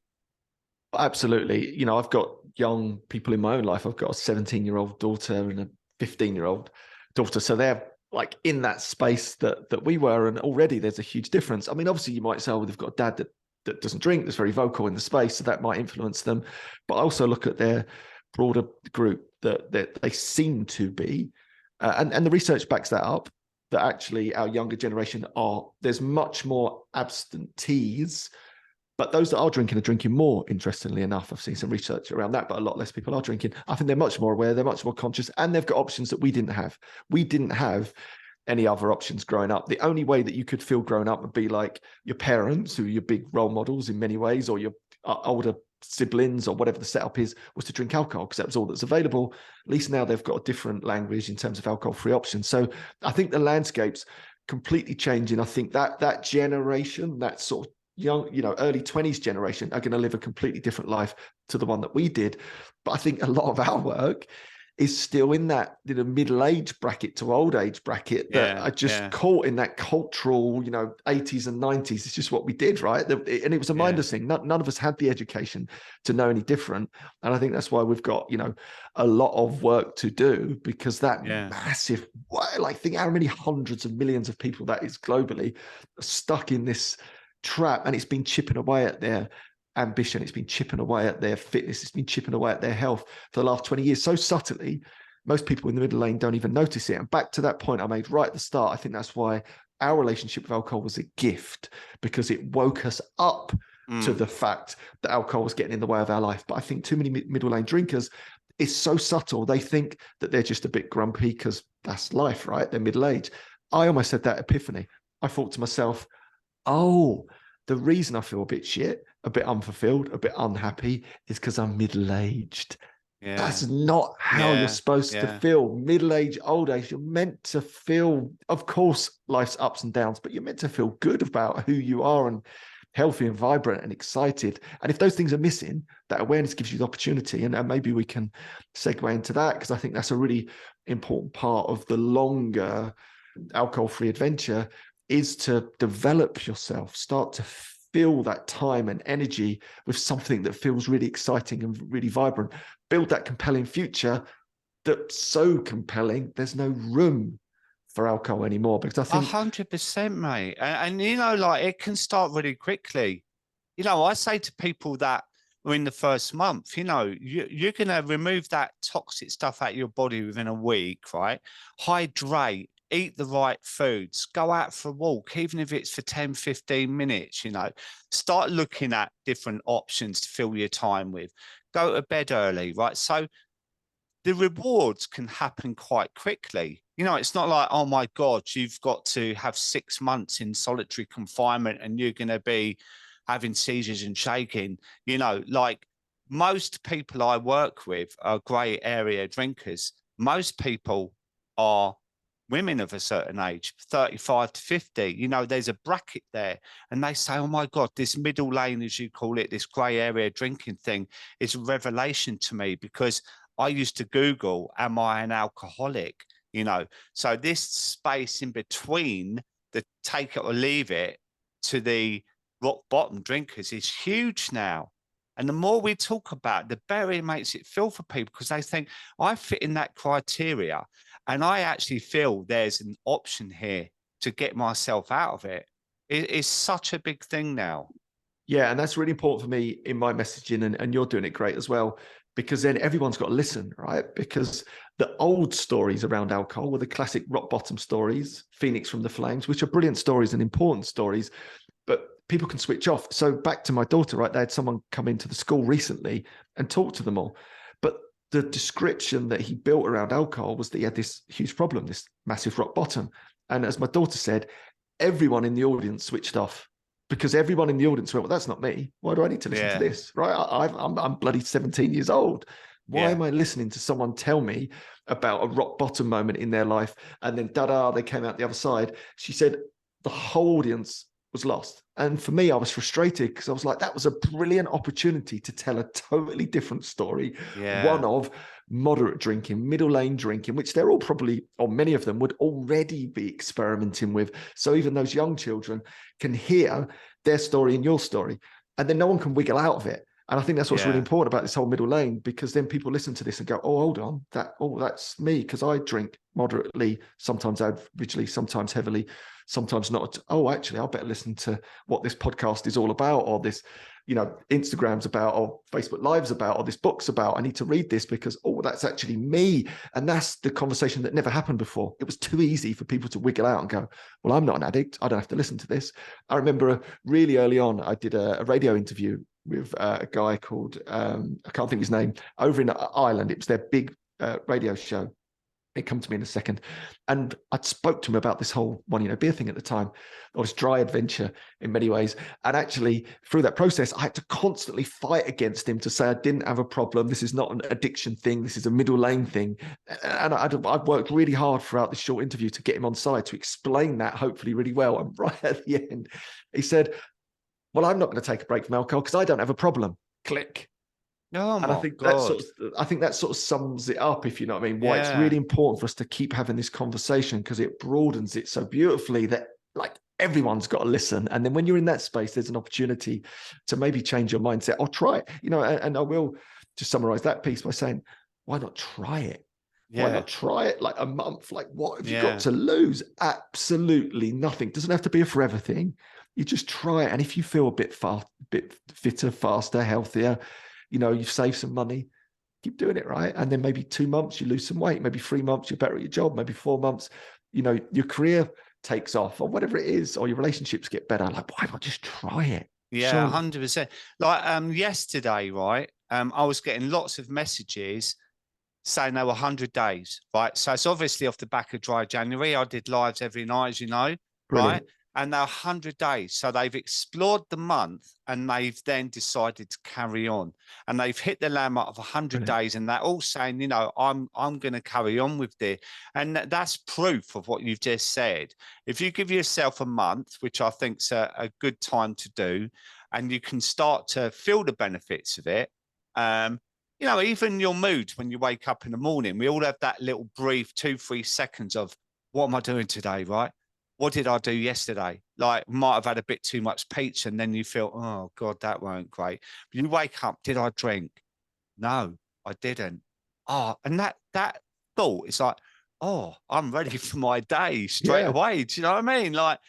Absolutely. I've got young people in my own life. I've got a 17-year-old daughter and a 15-year-old daughter. So they're like in that space that we were. And already there's a huge difference. I mean, obviously you might say, well, they've got a dad that doesn't drink, that's very vocal in the space. So that might influence them. But I also look at their broader group that they seem to be. And the research backs that up, that actually our younger generation there's much more absentees. But those that are drinking more, interestingly enough. I've seen some research around that, but a lot less people are drinking. I think they're much more aware, they're much more conscious, and they've got options that we didn't have. We didn't have any other options growing up. The only way that you could feel grown up would be like your parents, who are your big role models in many ways, or your older siblings, or whatever the setup is, was to drink alcohol, because that was all that's available. At least now they've got a different language in terms of alcohol-free options. So I think the landscape's completely changing. I think that generation, that sort of young, early 20s generation, are going to live a completely different life to the one that we did. But I think a lot of our work is still in that middle age bracket to old age bracket that Yeah, are just yeah, caught in that cultural 80s and 90s. It's just what we did, right? And it was a yeah, mindless thing. None of us had the education to know any different. And I think that's why we've got a lot of work to do, because that yeah. massive, like, think how many hundreds of millions of people that is globally stuck in this trap, and it's been chipping away at their ambition, it's been chipping away at their fitness, it's been chipping away at their health for the last 20 years so subtly, most people in the middle lane don't even notice it. And back to that point I made right at the start, I think that's why our relationship with alcohol was a gift, because it woke us up to the fact that alcohol was getting in the way of our life. But I think too many middle lane drinkers, it's so subtle, they think that they're just a bit grumpy because that's life, right? They're middle age. I almost had that epiphany. I thought to myself, oh, the reason I feel a bit shit, a bit unfulfilled, a bit unhappy is because I'm middle-aged. Yeah, That's not how you're yeah, supposed to yeah, feel. Middle age, old age, you're meant to feel, of course, life's ups and downs, but you're meant to feel good about who you are, and healthy and vibrant and excited. And if those things are missing, that awareness gives you the opportunity. And maybe we can segue into that, because I think that's a really important part of the longer alcohol-free adventure, is to develop yourself, start to fill that time and energy with something that feels really exciting and really vibrant. Build that compelling future that's so compelling, there's no room for alcohol anymore. Because I think 100%, mate. And like, it can start really quickly. I say to people that or in the first month, you're going to remove that toxic stuff out of your body within a week, right? Hydrate, eat the right foods, go out for a walk, even if it's for 10, 15 minutes, start looking at different options to fill your time with. Go to bed early, right? So the rewards can happen quite quickly. It's not like, oh my God, you've got to have 6 months in solitary confinement and you're going to be having seizures and shaking. Like most people I work with are grey area drinkers. Most people are women of a certain age, 35 to 50. There's a bracket there. And they say, oh my God, this middle lane, as you call it, this grey area drinking thing is a revelation to me, because I used to Google, am I an alcoholic? So this space in between the take it or leave it to the rock bottom drinkers is huge now. And the more we talk about it, the better it makes it feel for people, because they think, I fit in that criteria and I actually feel there's an option here to get myself out of it. It's such a big thing now. Yeah, and that's really important for me in my messaging, and you're doing it great as well, because then everyone's got to listen, right? Because the old stories around alcohol were the classic rock bottom stories, Phoenix from the Flames, which are brilliant stories and important stories, but people can switch off. So back to my daughter, right? They had someone come into the school recently and talk to them all. But the description that he built around alcohol was that he had this huge problem, this massive rock bottom. And as my daughter said, everyone in the audience switched off, because everyone in the audience went, well, that's not me. Why do I need to listen to this? Right? I'm bloody 17 years old. Why am I listening to someone tell me about a rock bottom moment in their life? And then they came out the other side. She said the whole audience was lost. And for me, I was frustrated, because I was like, that was a brilliant opportunity to tell a totally different story. One of moderate drinking, middle lane drinking, which they're all probably, or many of them would already be experimenting with. So even those young children can hear their story and your story, and then no one can wiggle out of it. And I think that's what's really important about this whole middle lane, because then people listen to this and go, oh, hold on, that's me, because I drink moderately, sometimes averagely, sometimes heavily, sometimes not. Oh, actually, I'll better listen to what this podcast is all about, or this, Instagram's about, or Facebook Live's about, or this book's about. I need to read this because, oh, that's actually me. And that's the conversation that never happened before. It was too easy for people to wiggle out and go, well, I'm not an addict. I don't have to listen to this. I remember really early on, I did a radio interview with a guy called, I can't think of his name, over in Ireland. It was their big radio show. It come to me in a second. And I spoke to him about this whole one, beer thing at the time, or this dry adventure in many ways. And actually through that process, I had to constantly fight against him to say I didn't have a problem. This is not an addiction thing. This is a middle lane thing. And I'd worked really hard throughout this short interview to get him on side to explain that, hopefully really well. And right at the end, he said, well, I'm not going to take a break from alcohol because I don't have a problem. Click. Oh, and I think that sort of sums it up, if you know what I mean, why it's really important for us to keep having this conversation, because it broadens it so beautifully that like everyone's got to listen. And then when you're in that space, there's an opportunity to maybe change your mindset or try it, and I will just summarize that piece by saying, why not try it? Why not try it like a month? Like, what have you got to lose? Absolutely nothing. It doesn't have to be a forever thing. You just try it. And if you feel a bit fitter, faster, healthier, you've saved some money, keep doing it, right? And then maybe 2 months, you lose some weight. Maybe 3 months, you're better at your job. Maybe 4 months, your career takes off, or whatever it is, or your relationships get better. Like, why not just try it? Yeah, 100%. Like yesterday, right? I was getting lots of messages saying they were 100 days, right? So it's obviously off the back of Dry January. I did lives every night, as you know, Brilliant. right? And they're 100 days. So they've explored the month and they've then decided to carry on. And they've hit the landmark of 100 days. And they're all saying, I'm going to carry on with this. And that's proof of what you've just said. If you give yourself a month, which I think's a good time to do, and you can start to feel the benefits of it, even your mood when you wake up in the morning, we all have that little brief 2-3 seconds of, what am I doing today, right? What did I do yesterday? Like, might have had a bit too much pizza, and then you feel, oh God, that weren't great. But you wake up, did I drink? No, I didn't. Oh, and that thought is like, oh, I'm ready for my day straight away. Do you know what I mean? Like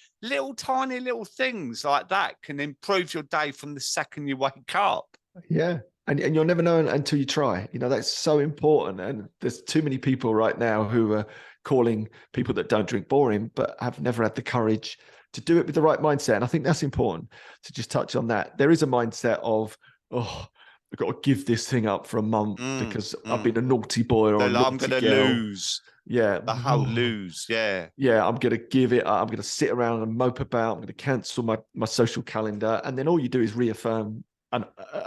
tiny little things like that can improve your day from the second you wake up. Yeah. And you'll never know until you try. You know, that's so important. And there's too many people right now who are calling people that don't drink boring, but have never had the courage to do it with the right mindset. And I think that's important to just touch on that. There is a mindset of, oh, I've got to give this thing up for a month Mm, because I've mm. been a naughty boy or a I'm naughty gonna girl. lose. Yeah. The whole lose. Yeah. Yeah, I'm going to give it up. I'm going to sit around and mope about. I'm going to cancel my social calendar. And then all you do is reaffirm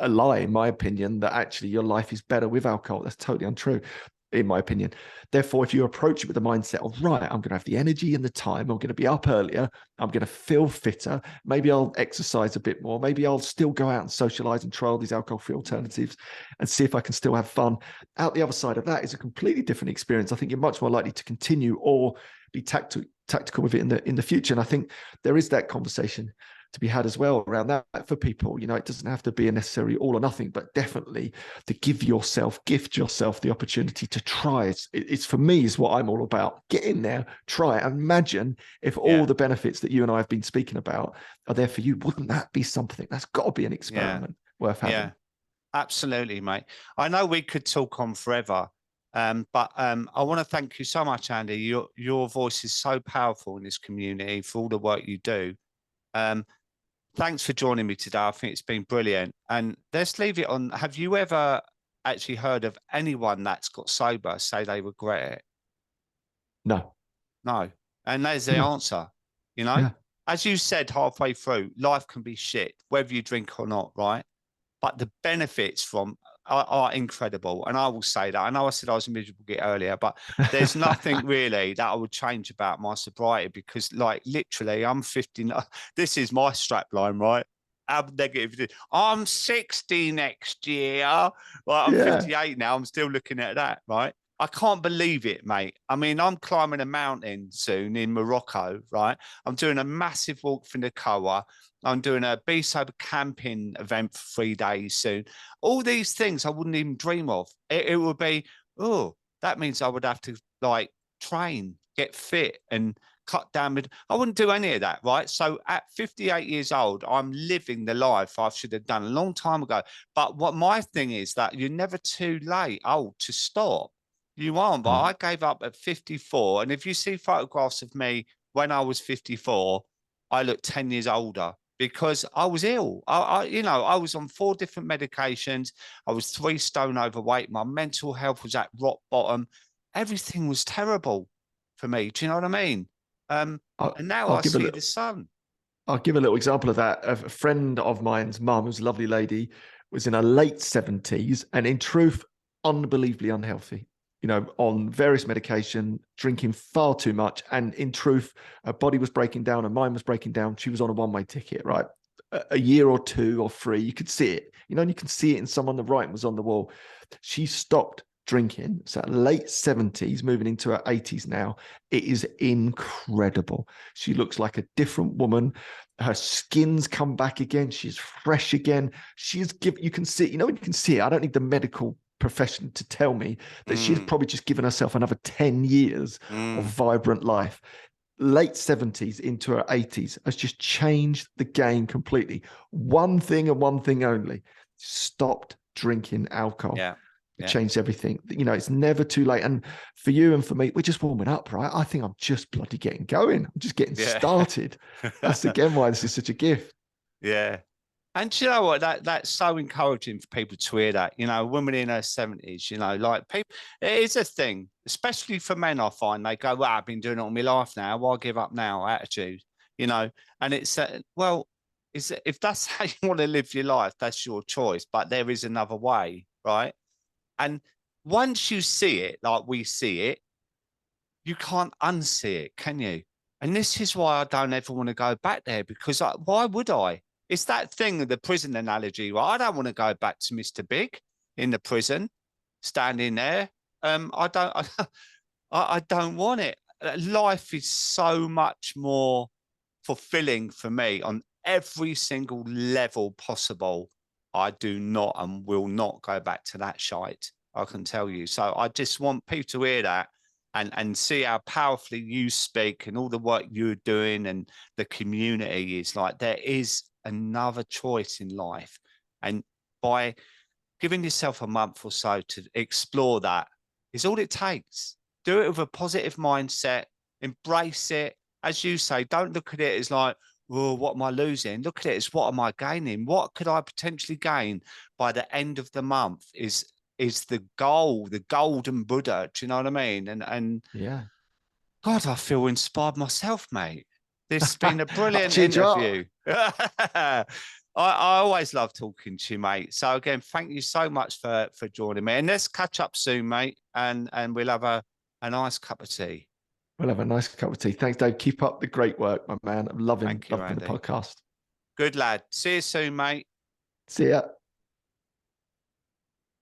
a lie, in my opinion, that actually your life is better with alcohol. That's totally untrue, in my opinion. Therefore, if you approach it with the mindset of, right, I'm going to have the energy and the time, I'm going to be up earlier, I'm going to feel fitter, maybe I'll exercise a bit more, maybe I'll still go out and socialize and try all these alcohol-free alternatives and see if I can still have fun. Out the other side of that is a completely different experience. I think you're much more likely to continue or be tactical with it in the future. And I think there is that conversation to be had as well around that for people. You know, it doesn't have to be a necessary all or nothing, but definitely to gift yourself the opportunity to try. It's for me is what I'm all about. Get in there, try it. Imagine if all Yeah. the benefits that you and I have been speaking about are there for you. Wouldn't that be something? That's got to be an Yeah. experiment worth having. Yeah. Absolutely, mate. I know we could talk on forever, but I want to thank you so much, Andy. Your voice is so powerful in this community for all the work you do. Um, Thanks for joining me today. I think it's been brilliant. And let's leave it on. Have you ever actually heard of anyone that's got sober say they regret it? No. No. And there's the No. answer. You know, Yeah. as you said halfway through, life can be shit, whether you drink or not, right? But the benefits from are incredible. And I will say that. I know I said I was a miserable git earlier, but there's nothing really that I would change about my sobriety because, like, literally, I'm 59. This is my strap line, right? I'm negative. I'm 60 next year. Well, I'm Yeah. 58 now. I'm still looking at that, right? I can't believe it, mate. I mean, I'm climbing a mountain soon in Morocco, right? I'm doing a massive walk from the Koa. I'm doing a Be Sober camping event for 3 days soon. All these things I wouldn't even dream of. It would be, oh, that means I would have to like train, get fit and cut down. I wouldn't do any of that, right? So at 58 years old, I'm living the life I should have done a long time ago. But what my thing is that you're never too late, to stop. You aren't, but Mm. I gave up at 54. And if you see photographs of me when I was 54, I look 10 years older because I was ill. I was on 4 different medications. I was 3 stone overweight. My mental health was at rock bottom. Everything was terrible for me. Do you know what I mean? I'll, And now I'll I give a see the little. sun. I'll give a little example of that. A friend of mine's mum, who's a lovely lady, was in her late 70s and in truth, unbelievably unhealthy, you know, on various medication, drinking far too much. And in truth, her body was breaking down, her mind was breaking down. She was on a one-way ticket, right? A year or 2 or 3, you could see it, you know, and you can see it in someone, the writing was on the wall. She stopped drinking. So late 70s, moving into her 80s now. It is incredible. She looks like a different woman. Her skin's come back again. She's fresh again. She's given, you can see, you know, you can see it. I don't need the medical profession to tell me that she's Mm, probably just given herself another 10 years of mm, vibrant life. Late 70s into her 80s has just changed the game completely. One thing and one thing only: stopped drinking alcohol. yeah, It yeah, changed everything. You know, it's never too late. And for you and for me, we're just warming up, right? I think I'm just bloody getting going. I'm just getting yeah. started. That's again why this is such a gift. Yeah. And do you know what? That's so encouraging for people to hear that. You know, women in her 70s, you know, like people, it is a thing, especially for men. I find they go, well, I've been doing it all my life now. Why give up now? Attitude, you know, and it's, well, if that's how you want to live your life, that's your choice. But there is another way, right? And once you see it, like we see it, you can't unsee it, can you? And this is why I don't ever want to go back there because why would I? It's that thing of the prison analogy, right? I don't want to go back to Mr. Big in the prison, standing there. I don't, I don't want it. Life is so much more fulfilling for me on every single level possible. I do not and will not go back to that shite. I can tell you. So I just want people to hear that and see how powerfully you speak and all the work you're doing and the community is like there is another choice in life. And by giving yourself a month or so to explore that is all it takes. Do it with a positive mindset, embrace it. As you say, don't look at it as like, oh, what am I losing? Look at it as, what am I gaining? What could I potentially gain by the end of the month is the goal, the golden Buddha. Do you know what I mean? And Yeah. God, I feel inspired myself, mate. This has been a brilliant Cheered you up. interview. I always love talking to you, mate. So again, thank you so much for joining me. And let's catch up soon, mate. And we'll have a nice cup of tea. We'll have a nice cup of tea. Thanks, Dave. Keep up the great work, my man. I'm loving Thank you, the Andy. podcast. Good lad. See you soon, mate. See ya.